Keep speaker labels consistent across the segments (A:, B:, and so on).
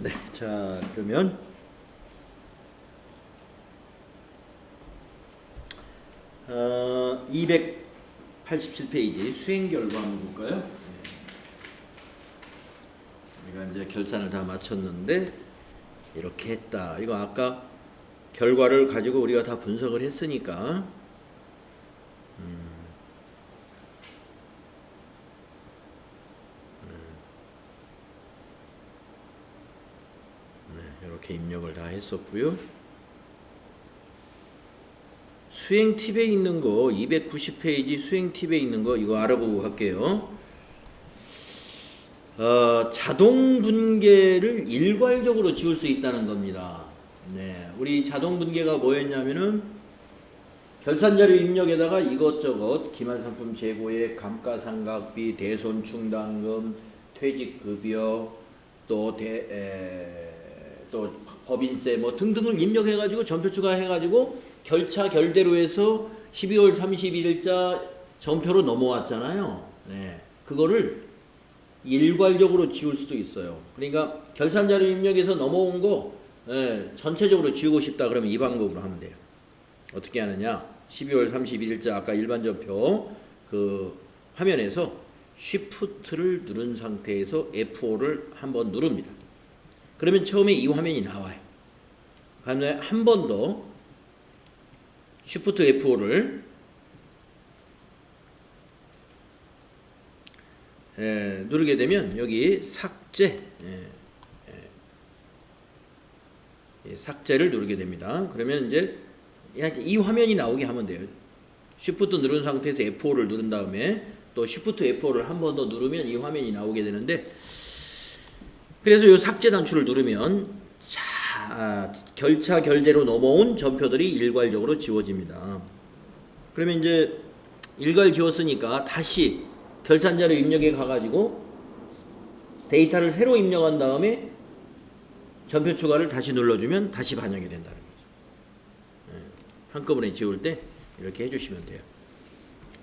A: 네, 자 그러면 287페이지 수행 결과 한번 볼까요? 우리가 이제 결산을 다 마쳤는데 이렇게 했다. 이거 아까 결과를 가지고 우리가 다 분석을 했으니까 이렇게 입력을 다 했었고요. 수행 팁에 있는 거 290페이지 수행 팁에 있는 거 이거 알아보고 갈게요. 자동 분계를 일괄적으로 지울 수 있다는 겁니다. 네, 우리 자동 분계가 뭐였냐면은 결산자료 입력에다가 이것저것 기말상품 재고액, 감가상각비, 대손충당금, 퇴직급여, 또 법인세 뭐 등등을 입력해가지고 전표 추가해가지고 결차 결대로 해서 12월 31일자 전표로 넘어왔잖아요. 네, 그거를 일괄적으로 지울 수도 있어요. 그러니까 결산자료 입력에서 넘어온 거 전체적으로 지우고 싶다 그러면 이 방법으로 하면 돼요. 어떻게 하느냐? 12월 31일자 아까 일반 전표 그 화면에서 Shift를 누른 상태에서 F5를 한번 누릅니다. 그러면 처음에 이 화면이 나와요. 그다음에 한 번 더 Shift F5를 누르게 되면 여기 삭제 삭제를 누르게 됩니다. 그러면 이제 이 화면이 나오게 하면 돼요. Shift 누른 상태에서 F5를 누른 다음에 또 Shift F5를 한 번 더 누르면 이 화면이 나오게 되는데, 그래서 이 삭제 단추를 누르면 결차 결대로 넘어온 전표들이 일괄적으로 지워집니다. 그러면 이제 일괄 지웠으니까 다시 결산자료 입력에 가가지고 데이터를 새로 입력한 다음에 전표 추가를 다시 눌러주면 다시 반영이 된다는 거죠. 한꺼번에 지울 때 이렇게 해주시면 돼요.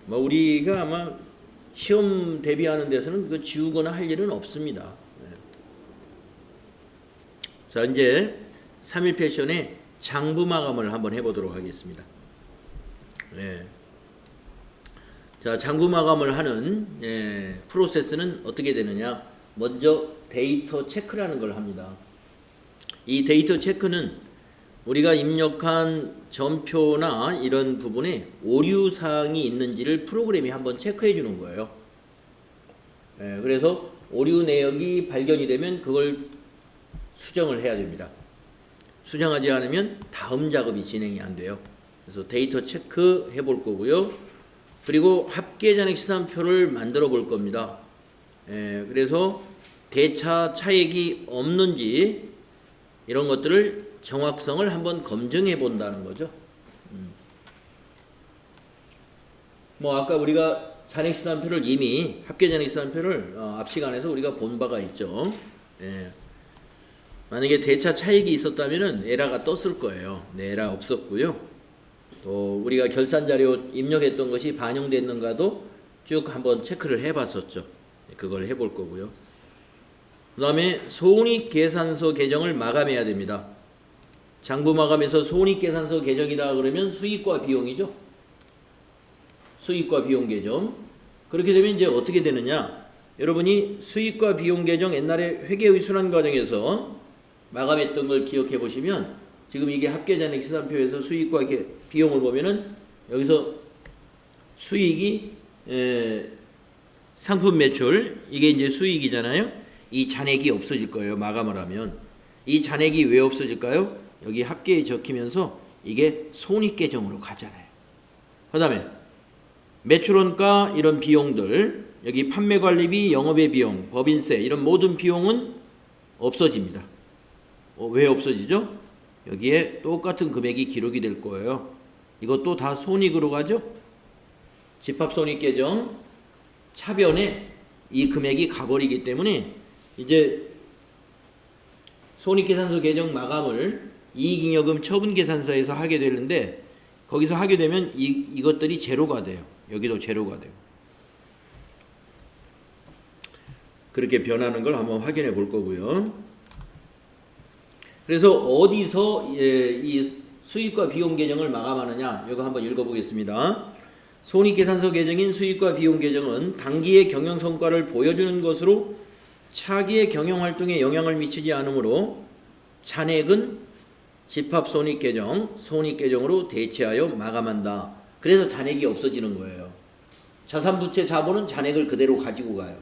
A: 뭐 우리가 아마 시험 대비하는 데서는 그 지우거나 할 일은 없습니다. 자, 이제 3일 패션의 장부 마감을 한번 해보도록 하겠습니다. 자, 장부 마감을 하는 프로세스는 어떻게 되느냐? 먼저 데이터 체크라는 걸 합니다. 이 데이터 체크는 우리가 입력한 전표나 이런 부분에 오류 사항이 있는지를 프로그램이 한번 체크해 주는 거예요. 그래서 오류 내역이 발견이 되면 그걸 수정을 해야 됩니다. 수정하지 않으면 다음 작업이 진행이 안 돼요. 그래서 데이터 체크 해볼 거고요. 그리고 합계 잔액 시산표를 만들어 볼 겁니다. 그래서 대차 차액이 없는지 이런 것들을 정확성을 한번 검증해 본다는 거죠. 뭐 아까 우리가 잔액 시산표를 이미 합계 잔액 시산표를 앞 시간에서 우리가 본 바가 있죠. 만약에 대차 차익이 있었다면은 에러가 떴을 거예요. 네, 에러 없었고요. 또 우리가 결산 자료 입력했던 것이 반영됐는가도 쭉 한번 체크를 해봤었죠. 그걸 해볼 거고요. 그 다음에 손익계산서 계정을 마감해야 됩니다. 장부 마감에서 손익계산서 계정이다 그러면 수익과 비용이죠. 수익과 비용 계정. 그렇게 되면 이제 어떻게 되느냐? 여러분이 수익과 비용 계정 옛날에 회계의 순환 과정에서 마감했던 걸 기억해 보시면 지금 이게 합계잔액 시산표에서 수익과 비용을 보면은 여기서 수익이 상품 매출 이게 이제 수익이잖아요. 이 잔액이 없어질 거예요. 마감을 하면. 이 잔액이 왜 없어질까요? 여기 합계에 적히면서 이게 손익 계정으로 가잖아요. 그 다음에 매출원가 이런 비용들 여기 판매관리비, 영업의 비용, 법인세 이런 모든 비용은 없어집니다. 왜 없어지죠? 여기에 똑같은 금액이 기록이 될 거예요. 이것도 다 손익으로 가죠? 집합손익계정 차변에 이 금액이 가버리기 때문에 이제 손익계산서 계정 마감을 이익잉여금 처분계산서에서 하게 되는데 거기서 하게 되면 이것들이 제로가 돼요. 여기도 제로가 돼요. 그렇게 변하는 걸 한번 확인해 볼 거고요. 그래서 어디서 이 수익과 비용 계정을 마감하느냐? 이거 한번 읽어보겠습니다. 손익계산서 계정인 수익과 비용 계정은 당기의 경영 성과를 보여주는 것으로 차기의 경영 활동에 영향을 미치지 않으므로 잔액은 집합손익계정, 손익계정으로 대체하여 마감한다. 그래서 잔액이 없어지는 거예요. 자산부채 자본은 잔액을 그대로 가지고 가요.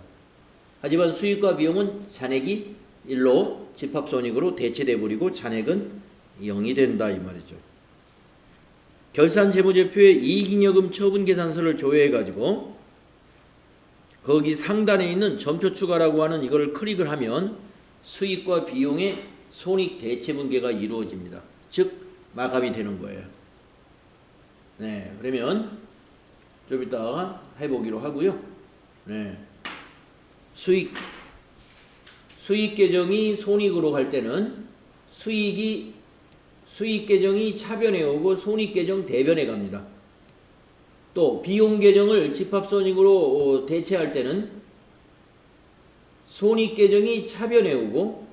A: 하지만 수익과 비용은 잔액이 일로 집합손익으로 대체돼 버리고 잔액은 0이 된다 이 말이죠. 결산재무제표에 이익잉여금 처분계산서를 조회해 가지고 거기 상단에 있는 전표 추가라고 하는 이거를 클릭을 하면 수익과 비용의 손익 대체 분계가 이루어집니다. 즉 마감이 되는 거예요. 네, 그러면 좀 이따가 해보기로 하고요. 네, 수익 계정이 손익으로 갈 때는 수익 계정이 차변에 오고 손익 계정 대변에 갑니다. 또 비용 계정을 집합손익으로 대체할 때는 손익 계정이 차변에 오고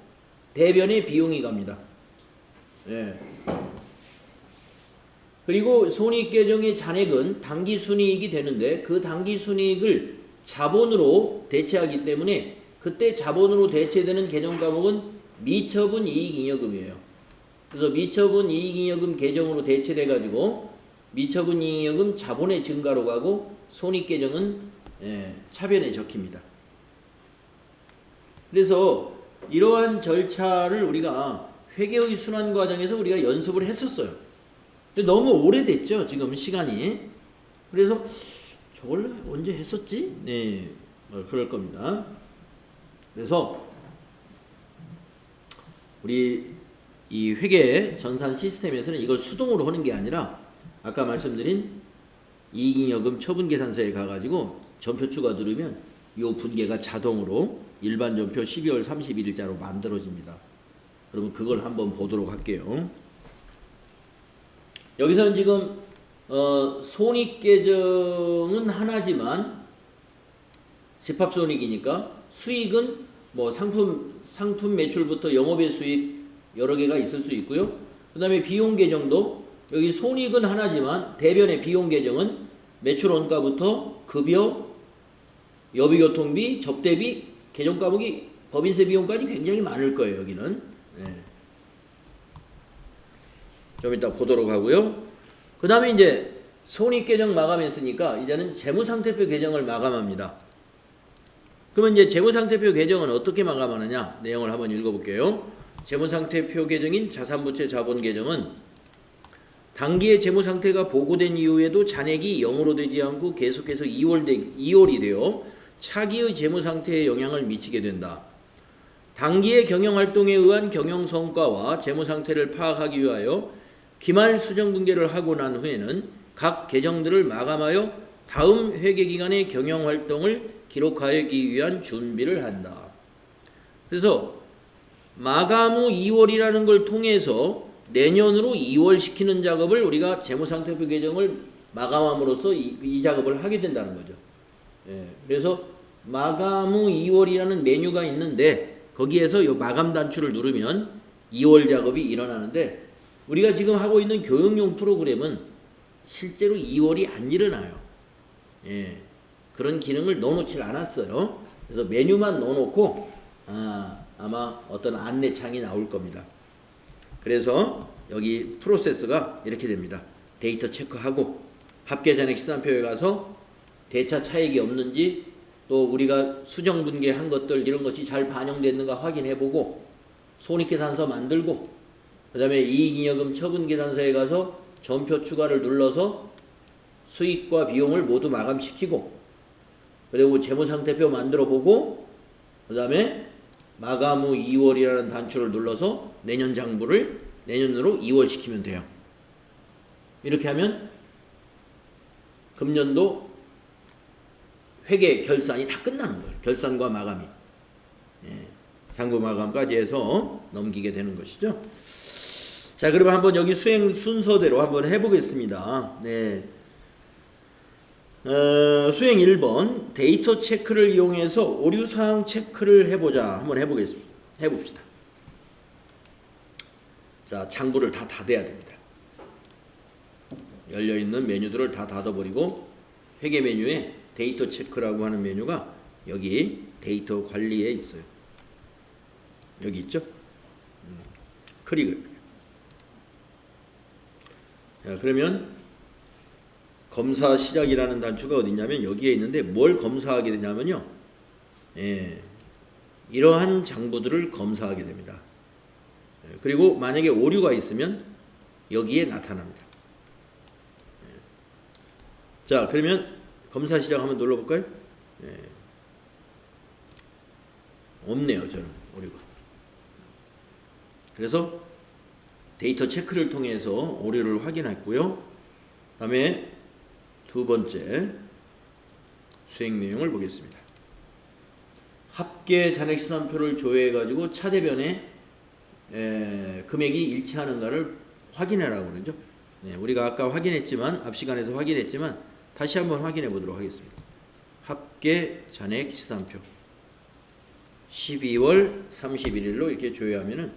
A: 대변에 비용이 갑니다. 예. 그리고 손익 계정의 잔액은 당기 순이익이 되는데 그 당기 순이익을 자본으로 대체하기 때문에 그때 자본으로 대체되는 계정 과목은 미처분 이익잉여금이에요. 그래서 미처분 이익잉여금 계정으로 대체돼 가지고 미처분 이익잉여금 자본의 증가로 가고 손익 계정은 차변에 적힙니다. 그래서 이러한 절차를 우리가 회계의 순환 과정에서 우리가 연습을 했었어요. 근데 너무 오래됐죠, 지금 시간이. 그래서 저걸 언제 했었지? 네, 그럴 겁니다. 그래서 우리 이 회계 전산 시스템에서는 이걸 수동으로 하는 게 아니라 아까 말씀드린 이익잉여금 처분계산서에 가가지고 전표 추가 누르면 이 분계가 자동으로 일반 전표 12월 31일자로 만들어집니다. 그러면 그걸 한번 보도록 할게요. 여기서는 지금 손익계정은 하나지만 집합손익이니까 수익은 뭐 상품 매출부터 영업의 수익 여러 개가 있을 수 있고요. 그 다음에 비용 계정도 여기 손익은 하나지만 대변의 비용 계정은 매출 원가부터 급여, 여비교통비, 접대비, 계정 과목이 법인세 비용까지 굉장히 많을 거예요. 여기는. 네. 좀 이따 보도록 하고요. 그 다음에 이제 손익계정 마감했으니까 이제는 재무상태표 계정을 마감합니다. 그러면 이제 재무상태표 계정은 어떻게 마감하느냐 내용을 한번 읽어볼게요. 재무상태표 계정인 자산부채 자본 계정은 당기의 재무상태가 보고된 이후에도 잔액이 0으로 되지 않고 계속해서 2월이 되어 차기의 재무상태에 영향을 미치게 된다. 당기의 경영활동에 의한 경영성과와 재무상태를 파악하기 위하여 기말 수정분계를 하고 난 후에는 각 계정들을 마감하여 다음 회계기간의 경영활동을 기록하기 위한 준비를 한다. 그래서 마감 후 2월이라는 걸 통해서 내년으로 2월 시키는 작업을 우리가 재무상태표 계정을 마감함으로써 이 작업을 하게 된다는 거죠. 예, 그래서 마감 후 2월이라는 메뉴가 있는데 거기에서 이 마감 단추를 누르면 2월 작업이 일어나는데 우리가 지금 하고 있는 교육용 프로그램은 실제로 2월이 안 일어나요. 예, 그런 기능을 넣어놓질 않았어요. 그래서 메뉴만 넣어놓고 아마 어떤 안내창이 나올 겁니다. 그래서 여기 프로세스가 이렇게 됩니다. 데이터 체크하고 합계잔액 시산표에 가서 대차 차익이 없는지 또 우리가 수정분계한 것들 이런 것이 잘 반영됐는가 확인해보고 손익계산서 만들고 그 다음에 이익잉여금 처분계산서에 가서 전표 추가를 눌러서 수익과 비용을 모두 마감시키고 그리고 재무상태표 만들어보고 그 다음에 마감 후 2월이라는 단추를 눌러서 내년 장부를 내년으로 2월 시키면 돼요. 이렇게 하면 금년도 회계 결산이 다 끝나는 거예요. 결산과 마감이. 예, 장부 마감까지 해서 넘기게 되는 것이죠. 자, 그러면 한번 여기 수행 순서대로 한번 해보겠습니다. 네. 수행 1번 데이터 체크를 이용해서 오류사항 체크를 해보자. 한번 해봅시다. 자, 창구를 다 닫아야 됩니다. 열려있는 메뉴들을 다 닫아버리고 회계 메뉴에 데이터 체크라고 하는 메뉴가 여기 데이터 관리에 있어요. 여기 있죠? 클릭을. 자, 그러면 검사 시작이라는 단추가 어디 있냐면 여기에 있는데 뭘 검사하게 되냐면요. 이러한 장부들을 검사하게 됩니다. 그리고 만약에 오류가 있으면 여기에 나타납니다. 자, 그러면 검사 시작 한번 눌러볼까요? 없네요, 저는 오류가. 그래서 데이터 체크를 통해서 오류를 확인했고요. 다음에 두 번째 수행 내용을 보겠습니다. 합계 잔액시산표를 조회해가지고 차대변에 금액이 일치하는가를 확인하라고 그러죠. 우리가 아까 확인했지만 앞 시간에서 확인했지만 다시 한번 확인해 보도록 하겠습니다. 합계 잔액시산표 12월 31일로 이렇게 조회하면은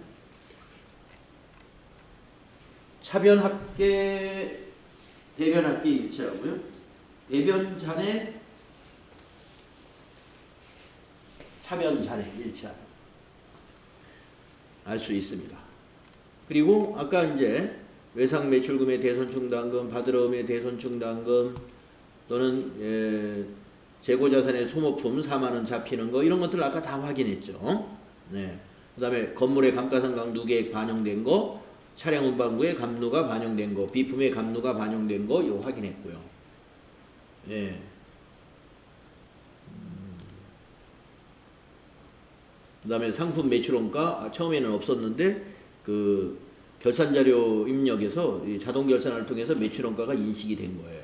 A: 차변 합계 대변 합계 일치하고요. 대변 잔액 차변 잔액 일치하다 알 수 있습니다. 그리고 아까 이제 외상 매출금의 대손충당금, 받으러움의 대손충당금 또는 재고자산의 소모품 4만원 잡히는 거 이런 것들 아까 다 확인했죠. 네. 그 다음에 건물의 감가상각 누계액 반영된 거, 차량 운반부의 감누가 반영된 거, 비품의 감누가 반영된 거 이거 확인했고요. 예. 그 다음에 상품 매출원가 처음에는 없었는데 그 결산자료 입력에서 자동 결산을 통해서 매출원가가 인식이 된 거예요.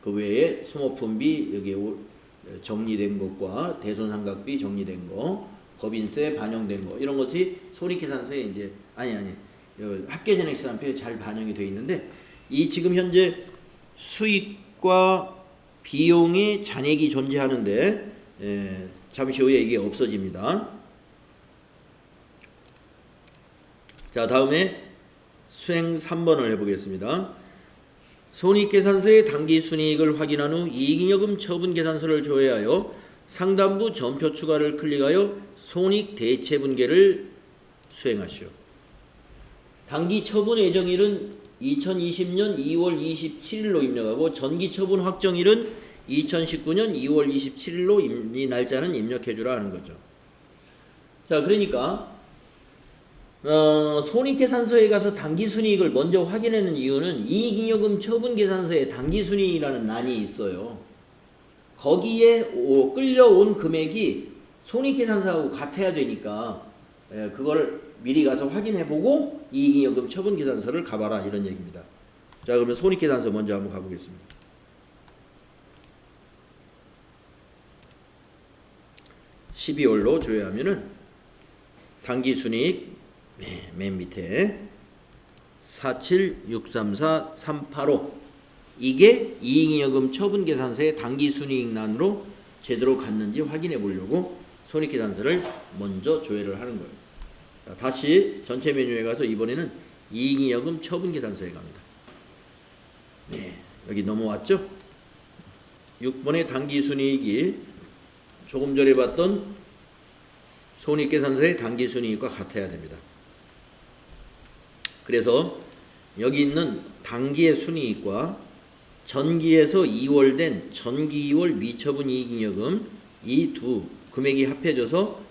A: 그 외에 소모품비 여기에 정리된 것과 대손상각비 정리된 거, 법인세 반영된 거 이런 것이 손익계산서에 이제 합계잔액시산표에 잘 반영이 되어 있는데 이 지금 현재 수익과 비용의 잔액이 존재하는데 잠시 후에 이게 없어집니다. 자, 다음에 수행 3번을 해보겠습니다. 손익계산서의 당기순이익을 확인한 후 이익잉여금 처분계산서를 조회하여 상단부 전표 추가를 클릭하여 손익대체분계를 수행하시오. 당기처분 예정일은 2020년 2월 27일로 입력하고 전기처분 확정일은 2019년 2월 27일로 이 날짜는 입력해주라 하는 거죠. 자, 그러니까 손익계산서에 가서 당기순이익을 먼저 확인하는 이유는 이익잉여금 처분계산서에 당기순이익이라는 난이 있어요. 거기에 끌려온 금액이 손익계산서하고 같아야 되니까 그걸 미리 가서 확인해보고 이익잉여금 처분계산서를 가봐라 이런 얘기입니다. 자, 그러면 손익계산서 먼저 한번 가보겠습니다. 12월로 조회하면은 당기순이익 맨 밑에 47634-385 이게 이익잉여금 처분계산서의 당기순이익란으로 제대로 갔는지 확인해 보려고 손익계산서를 먼저 조회를 하는 거예요. 자, 다시 전체 메뉴에 가서 이번에는 이익잉여금 처분계산서에 갑니다. 네, 여기 넘어왔죠? 6번의 당기순이익이 조금 전에 봤던 손익계산서의 당기순이익과 같아야 됩니다. 그래서 여기 있는 당기의 순이익과 전기에서 2월 된 전기 2월 미처분 이익잉여금 이 두 금액이 합해져서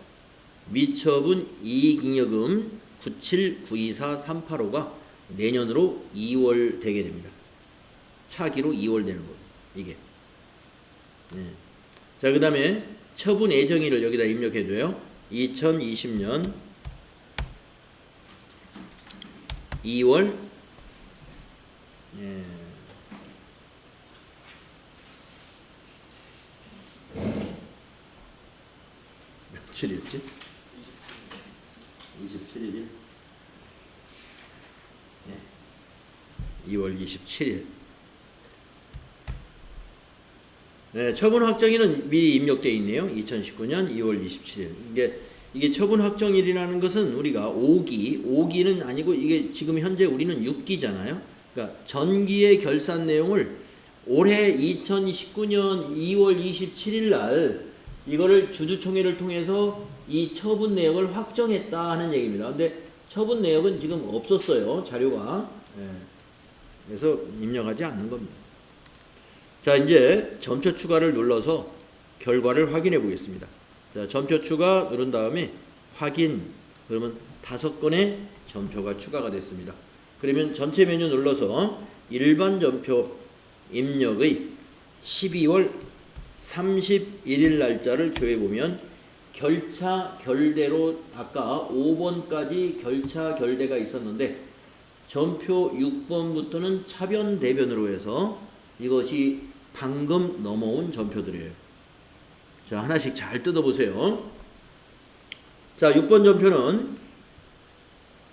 A: 미처분 이익잉여금 97924-385가 내년으로 2월 되게 됩니다. 차기로 2월 되는 거예요. 이게. 네. 자, 그 다음에 처분 예정일을 여기다 입력해줘요. 2020년 2월 며칠이었지? 27일이 2월 27일. 네, 처분 확정일은 미리 입력되어 있네요. 2019년 2월 27일. 이게 이게 처분 확정일이라는 것은 우리가 5기는 아니고 이게 지금 현재 우리는 6기잖아요. 그러니까 전기의 결산 내용을 올해 2019년 2월 27일 날 이거를 주주총회를 통해서 이 처분 내역을 확정했다 하는 얘기입니다. 근데 처분 내역은 지금 없었어요. 자료가. 예. 그래서 입력하지 않는 겁니다. 자, 이제 점표 추가를 눌러서 결과를 확인해 보겠습니다. 자, 점표 추가 누른 다음에 확인. 그러면 5건의 점표가 추가가 됐습니다. 그러면 전체 메뉴 눌러서 일반 점표 입력의 12월 31일 날짜를 조회 보면 결차 결대로 아까 5번까지 결차 결대가 있었는데 점표 6번부터는 차변 대변으로 해서 이것이 방금 넘어온 점표들이에요. 자, 하나씩 잘 뜯어보세요. 자, 6번 점표는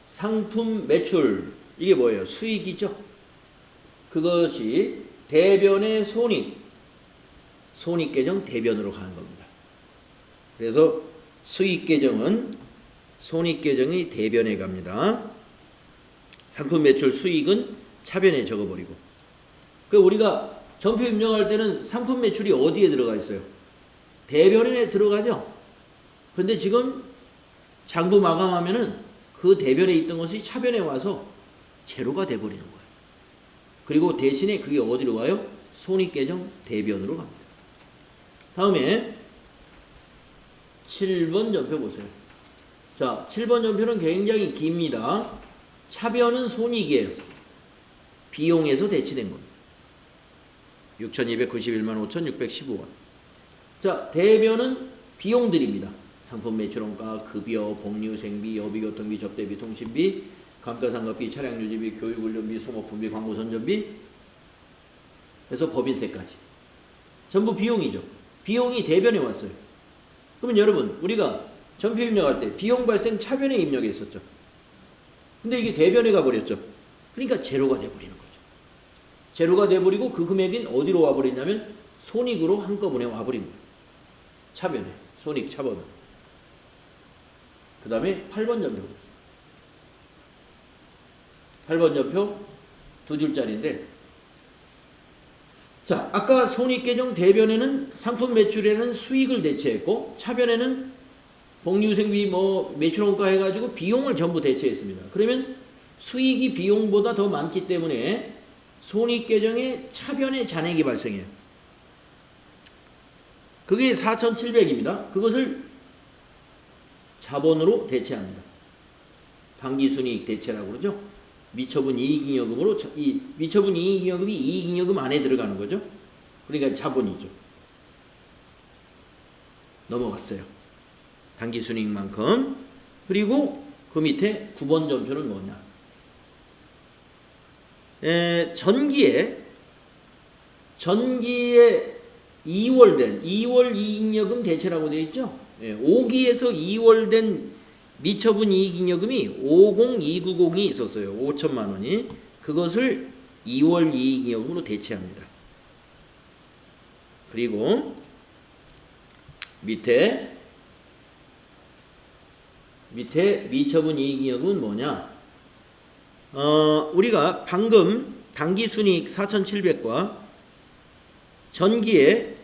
A: 상품 매출, 이게 뭐예요? 수익이죠. 그것이 대변의 손익 계정 대변으로 가는 겁니다. 그래서 수익 계정은 손익 계정이 대변에 갑니다. 상품 매출 수익은 차변에 적어버리고. 그 우리가 점표 입력할 때는 상품 매출이 어디에 들어가 있어요? 대변에 들어가죠. 근데 지금 장부 마감하면은 그 대변에 있던 것이 차변에 와서 제로가 돼버리는 거예요. 그리고 대신에 그게 어디로 와요? 손익계정 대변으로 갑니다. 다음에 7번 점표 보세요. 자, 7번 점표는 굉장히 깁니다. 차변은 손익이에요. 비용에서 대치된 겁니다. 6,291만 5,615원. 자, 대변은 비용들입니다. 상품 매출원가, 급여, 복리후생비, 여비교통비, 접대비, 통신비, 감가상각비, 차량유지비, 교육훈련비, 소모품비, 광고선전비, 그래서 법인세까지. 전부 비용이죠. 비용이 대변에 왔어요. 그러면 여러분, 우리가 점표 입력할 때 비용 발생 차변에 입력했었죠. 근데 이게 대변에 가버렸죠. 그러니까 제로가 돼버리는 거죠. 제로가 돼버리고 그 금액은 어디로 와버리냐면 손익으로 한꺼번에 와버린 거예요. 차변에. 손익 차변. 그 다음에 8번 점표. 8번 점표 두 줄짜리인데, 자, 아까 손익계정 대변에는 상품 매출에는 수익을 대체했고 차변에는 복리후생비 매출원가 해가지고 비용을 전부 대체했습니다. 그러면 수익이 비용보다 더 많기 때문에 손익계정에 차변에 잔액이 발생해요. 그게 4,700입니다. 그것을 자본으로 대체합니다. 당기순이익 대체라고 그러죠. 미처분 이익잉여금으로, 이 미처분 이익잉여금이 이익잉여금 안에 들어가는 거죠. 그러니까 자본이죠. 넘어갔어요. 당기순이익만큼. 그리고 그 밑에 9번 점표는 뭐냐. 전기에 2월 이익잉여금 대체라고 되어 있죠. 5기에서 2월 된 미처분 이익잉여금이 50290이 있었어요. 5천만 원이. 그것을 2월 이익잉여금으로 대체합니다. 그리고 밑에 미처분 이익잉여금은 뭐냐? 우리가 방금 당기순이익 4,700과 전기에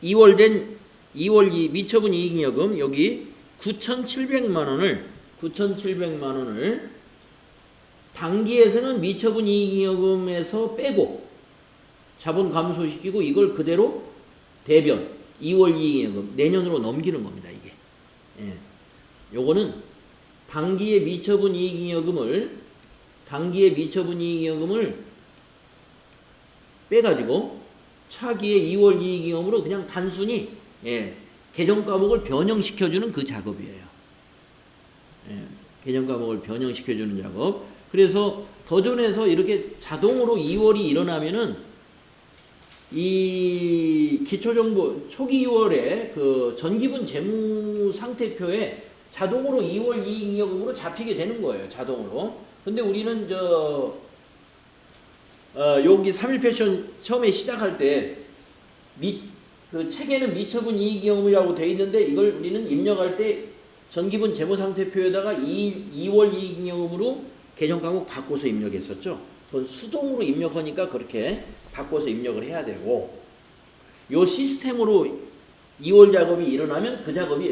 A: 2월 미처분 이익잉여금 여기 9,700만 원을 당기에서는 미처분 이익잉여금에서 빼고 자본 감소시키고 이걸 그대로 대변 2월 이익잉여금 내년으로 넘기는 겁니다. 이게. 예. 요거는 당기의 미처분 이익잉여금을 빼가지고 차기의 2월 이익잉여금으로 그냥 단순히 계정 과목을 변형시켜주는 그 작업이에요. 계정 과목을 변형시켜주는 작업. 그래서 더존에서 이렇게 자동으로 2월이 일어나면은 이 기초정보 초기 2월에 그 전기분 재무상태표에 자동으로 2월 이익잉여금으로 잡히게 되는 거예요. 자동으로. 근데 우리는 여기 3일 패션 처음에 시작할 때 그 책에는 미처분 이익경험이라고 돼 있는데 이걸 우리는 입력할 때 전기분 재무상태표에다가 2월 이익경험으로 계정 과목 바꿔서 입력했었죠. 그건 수동으로 입력하니까 그렇게 바꿔서 입력을 해야 되고, 요 시스템으로 2월 작업이 일어나면 그 작업이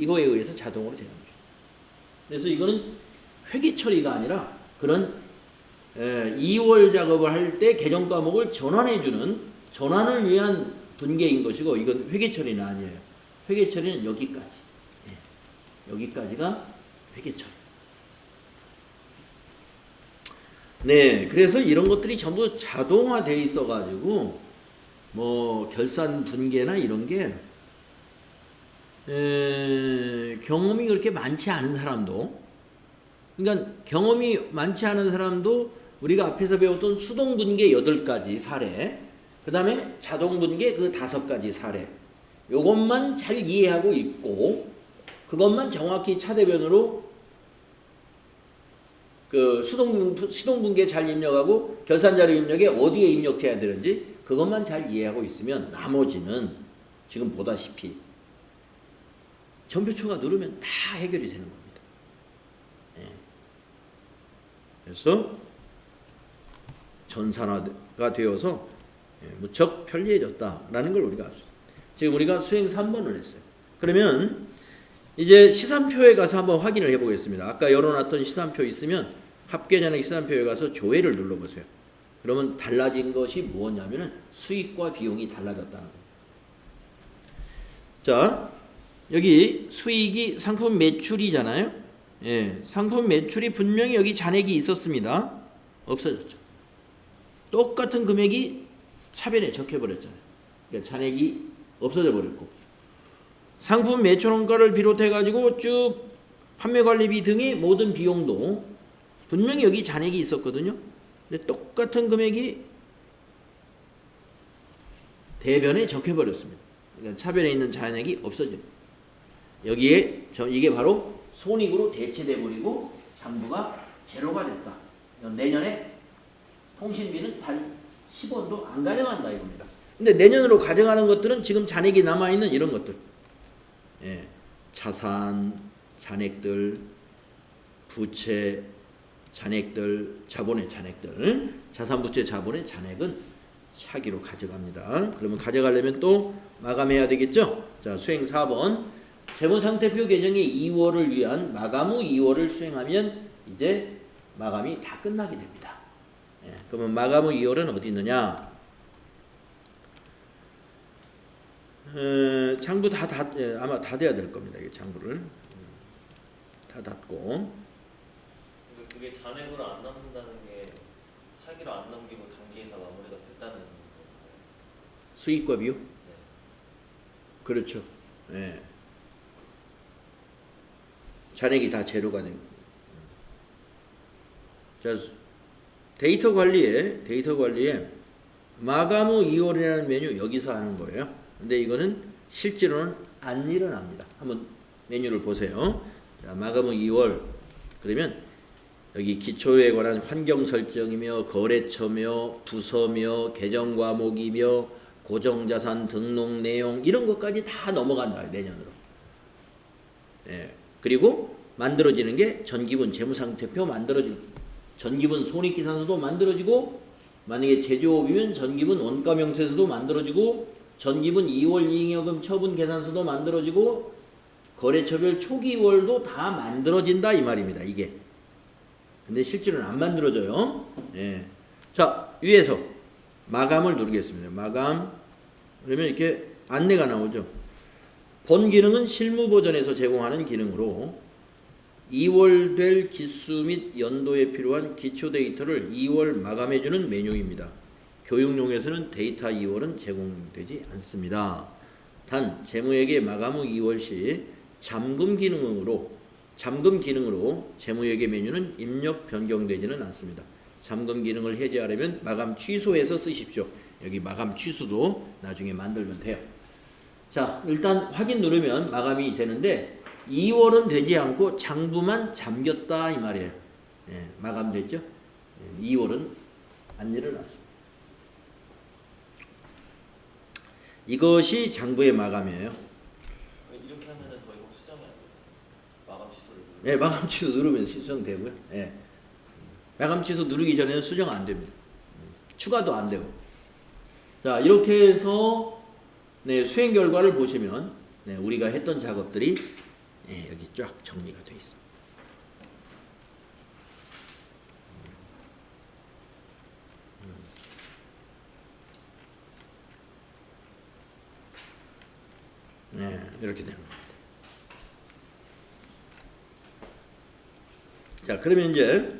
A: 이거에 의해서 자동으로 되는 거죠. 그래서 이거는 회계 처리가 아니라 그런 2월 작업을 할 때 계정 과목을 전환을 위한 분계인 것이고, 이건 회계 처리는 아니에요. 회계 처리는 여기까지. 여기까지가 회계 처리. 네, 그래서 이런 것들이 전부 자동화되어 있어가지고 뭐 결산 분계나 이런 게 경험이 그렇게 많지 않은 사람도, 그러니까 경험이 많지 않은 사람도 우리가 앞에서 배웠던 수동 분계 8가지 사례, 그 다음에 자동 분계 그 5가지 사례, 요것만 잘 이해하고 있고 그것만 정확히 차대변으로 그 수동 분계 잘 입력하고 결산자료 입력에 어디에 입력해야 되는지 그것만 잘 이해하고 있으면 나머지는 지금 보다시피 전표초가 누르면 다 해결이 되는 겁니다. 그래서 전산화가 되어서 무척 편리해졌다라는 걸 우리가 알 수 있어요. 지금 우리가 수행 3번을 했어요. 그러면 이제 시산표에 가서 한번 확인을 해보겠습니다. 아까 열어놨던 시산표 있으면 합계잔액 시산표에 가서 조회를 눌러보세요. 그러면 달라진 것이 무엇냐면은 수익과 비용이 달라졌다는 거예요. 자, 여기 수익이 상품 매출이잖아요. 예, 상품 매출이 분명히 여기 잔액이 있었습니다. 없어졌죠. 똑같은 금액이 차변에 적혀버렸잖아요. 그러니까 잔액이 없어져 버렸고, 상품 매출원가를 비롯해가지고 쭉 판매관리비 등의 모든 비용도 분명히 여기 잔액이 있었거든요. 근데 똑같은 금액이 대변에 적혀버렸습니다. 그러니까 차변에 있는 잔액이 없어집니다. 여기에 이게 바로 손익으로 대체돼 버리고 장부가 제로가 됐다. 내년에 통신비는 단 10원도 안 가져간다 이겁니다. 근데 내년으로 가져가는 것들은 지금 잔액이 남아있는 이런 것들, 예, 자산, 잔액들, 부채, 잔액들, 자본의 잔액들, 자산, 부채, 자본의 잔액은 차기로 가져갑니다. 그러면 가져가려면 또 마감해야 되겠죠? 자, 수행 4번. 재무상태표 개정의 2월을 위한 마감 후 2월을 수행하면 이제 마감이 다 끝나게 됩니다. 예, 그러면 마감 후 2월은 어디 있느냐? 장부 아마 다 돼야 될 겁니다. 이 장부를 다 닫고.
B: 그게 잔액으로 안 남는다는 게 차기로 안 넘기고 단기에서 마무리가 됐다는 건가요?
A: 수익과 비용?
B: 네.
A: 그렇죠. 예. 잔액이 다 제로가 되고. 자, 데이터 관리에 마감 후 2월이라는 메뉴 여기서 하는 거예요. 근데 이거는 실제로는 안 일어납니다. 한번 메뉴를 보세요. 자, 마감 후 2월. 그러면 여기 기초에 관한 환경 설정이며 거래처며 부서며 계정 과목이며 고정자산 등록 내용 이런 것까지 다 넘어간다. 내년으로. 예. 그리고 만들어지는 게 전기분 재무상태표 만들어지고, 전기분 손익계산서도 만들어지고, 만약에 제조업이면 전기분 원가명세서도 만들어지고, 전기분 2월 이익여금 처분 계산서도 만들어지고, 거래처별 초기월도 다 만들어진다 이 말입니다. 이게. 근데 실제로는 안 만들어져요. 예. 자, 위에서 마감을 누르겠습니다. 마감. 그러면 이렇게 안내가 나오죠. 본 기능은 실무 버전에서 제공하는 기능으로 2월 될 기수 및 연도에 필요한 기초 데이터를 2월 마감해주는 메뉴입니다. 교육용에서는 데이터 2월은 제공되지 않습니다. 단 재무회계 마감 후 2월 시 잠금 기능으로 재무회계 메뉴는 입력 변경되지는 않습니다. 잠금 기능을 해제하려면 마감 취소해서 쓰십시오. 여기 마감 취소도 나중에 만들면 돼요. 자, 일단 확인 누르면 마감이 되는데 2월은 되지 않고 장부만 잠겼다 이 말이에요. 예, 마감됐죠? 2월은 안 일어났습니다. 이것이 장부의 마감이에요.
B: 이렇게 하면은 더 이상 수정이 안 돼요. 마감 취소를 누르면.
A: 네, 마감 취소 누르면 수정되고요. 예. 마감 취소 누르기 전에는 수정 안 됩니다. 추가도 안 되고. 자, 이렇게 해서 네, 수행 결과를 보시면 네, 우리가 했던 작업들이 네, 여기 쫙 정리가 되어 있습니다. 네, 이렇게 되는 겁니다. 자, 그러면 이제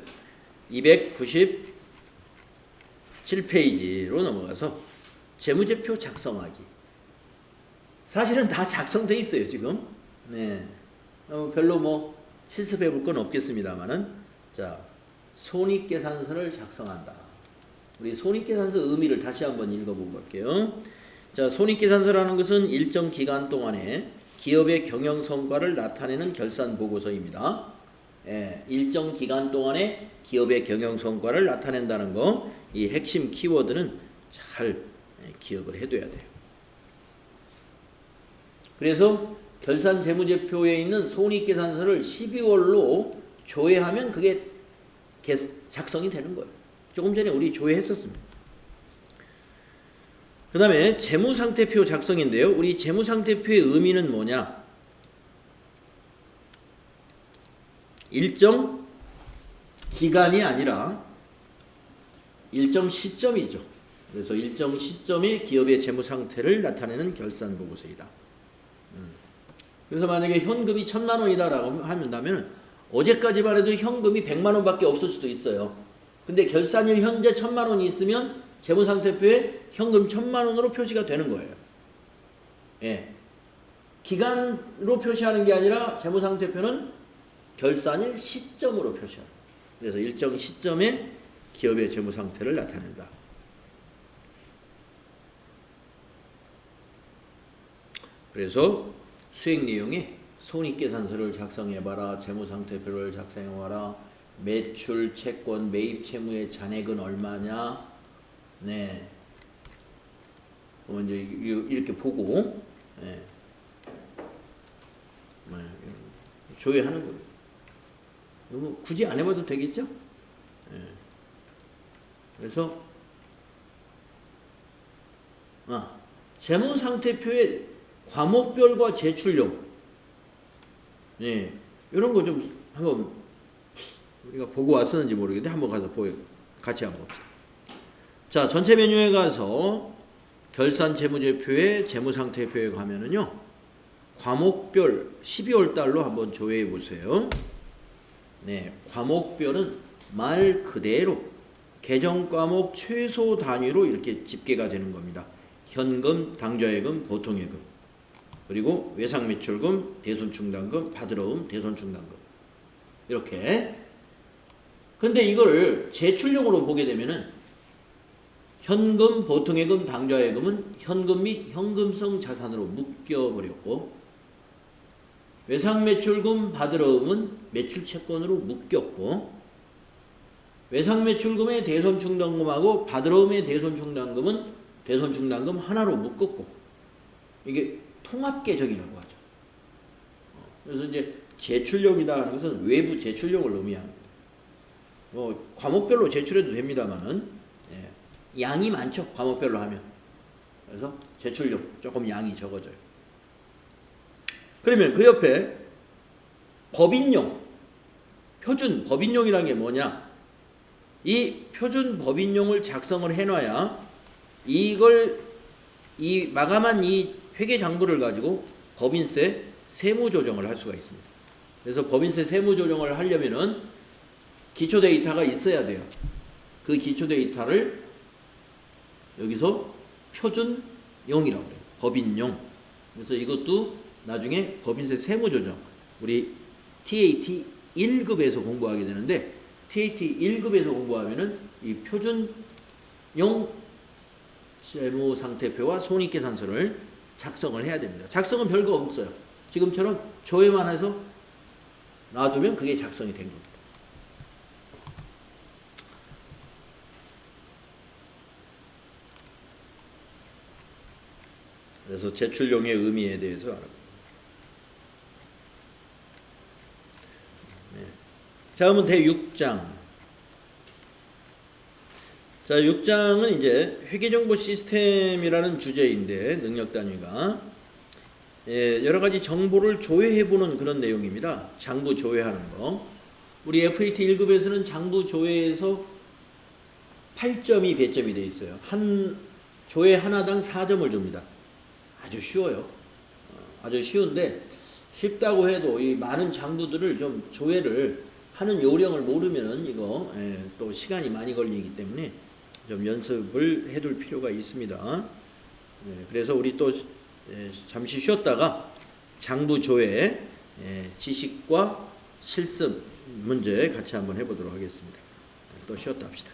A: 297페이지로 넘어가서 재무제표 작성하기. 사실은 다 작성돼 있어요, 지금. 네. 별로 뭐 실습해 볼 건 없겠습니다만은, 자, 손익계산서를 작성한다. 우리 손익계산서 의미를 다시 한번 읽어보고 갈게요. 자, 손익계산서라는 것은 일정 기간 동안에 기업의 경영 성과를 나타내는 결산 보고서입니다. 예, 일정 기간 동안에 기업의 경영 성과를 나타낸다는 거, 이 핵심 키워드는 잘 기억을 해둬야 돼요. 그래서 결산 재무제표에 있는 손익계산서를 12월로 조회하면 그게 작성이 되는 거예요. 조금 전에 우리 조회했었습니다. 그 다음에 재무상태표 작성인데요. 우리 재무상태표의 의미는 뭐냐? 일정 기간이 아니라 일정 시점이죠. 그래서 일정 시점에 기업의 재무상태를 나타내는 결산보고서이다. 그래서 만약에 현금이 1,000만 원이다라고 한다면 어제까지만 해도 현금이 100만 원밖에 없을 수도 있어요. 근데 결산일 현재 1,000만 원이 있으면 재무상태표에 현금 1,000만 원으로 표시가 되는 거예요. 예. 기간으로 표시하는 게 아니라 재무상태표는 결산일 시점으로 표시합니다. 그래서 일정 시점에 기업의 재무상태를 나타낸다. 그래서 수행 내용에 손익계산서를 작성해봐라, 재무상태표를 작성해봐라, 매출, 채권, 매입 채무의 잔액은 얼마냐, 네, 이제 이렇게 보고, 네, 조회하는 거예요. 이거 굳이 안 해봐도 되겠죠? 네. 그래서 재무상태표의 과목별과 제출용, 네, 이런 거 좀 한번 우리가 보고 왔었는지 모르겠는데 한번 가서 같이 한번 봅시다. 자, 전체 메뉴에 가서 결산 재무제표에 재무상태표에 가면은요, 과목별 12월 달로 한번 조회해 보세요. 네, 과목별은 말 그대로 계정 과목 최소 단위로 이렇게 집계가 되는 겁니다. 현금, 당좌예금, 보통예금, 그리고 외상매출금, 대손충당금, 받으러움, 대손충당금, 이렇게. 근데 이걸 제출용으로 보게 되면은 현금, 보통예금, 당좌예금은 현금 및 현금성 자산으로 묶여버렸고, 외상매출금, 받으러움은 매출채권으로 묶였고, 외상매출금의 대손충당금하고 받으러움의 대손충당금은 대손충당금 하나로 묶었고, 이게 통합계정이라고 하죠. 그래서 이제 제출용이다 하는 것은 외부 제출용을 의미합니다. 과목별로 제출해도 됩니다만은, 예, 양이 많죠. 과목별로 하면. 그래서 제출용 조금 양이 적어져요. 그러면 그 옆에 법인용, 표준 법인용이라는 게 뭐냐? 이 표준 법인용을 작성을 해놔야 이 마감한 이 회계장부를 가지고 법인세 세무조정을 할 수가 있습니다. 그래서 법인세 세무조정을 하려면은 기초 데이터가 있어야 돼요. 그 기초 데이터를 여기서 표준용이라고 해요. 법인용. 그래서 이것도 나중에 법인세 세무조정, 우리 TAT 1급에서 공부하게 되는데, TAT 1급에서 공부하면은 이 표준용 재무상태표와 손익계산서를 작성을 해야 됩니다. 작성은 별거 없어요. 지금처럼 조회만 해서 놔두면 그게 작성이 된 겁니다. 그래서 제출용의 의미에 대해서 알아봅니다. 네. 자, 그러면 제6장. 자, 6장은 이제 회계정보 시스템이라는 주제인데, 능력 단위가 여러 가지 정보를 조회해보는 그런 내용입니다. 장부 조회하는 거. 우리 FAT 1급에서는 장부 조회에서 8점이 배점이 되어 있어요. 한 조회 하나당 4점을 줍니다. 아주 쉬워요. 아주 쉬운데, 쉽다고 해도 이 많은 장부들을 좀 조회를 하는 요령을 모르면은 이거 또 시간이 많이 걸리기 때문에 좀 연습을 해둘 필요가 있습니다. 그래서 우리 또 잠시 쉬었다가 장부 조회 지식과 실습 문제 같이 한번 해보도록 하겠습니다. 또 쉬었다 합시다.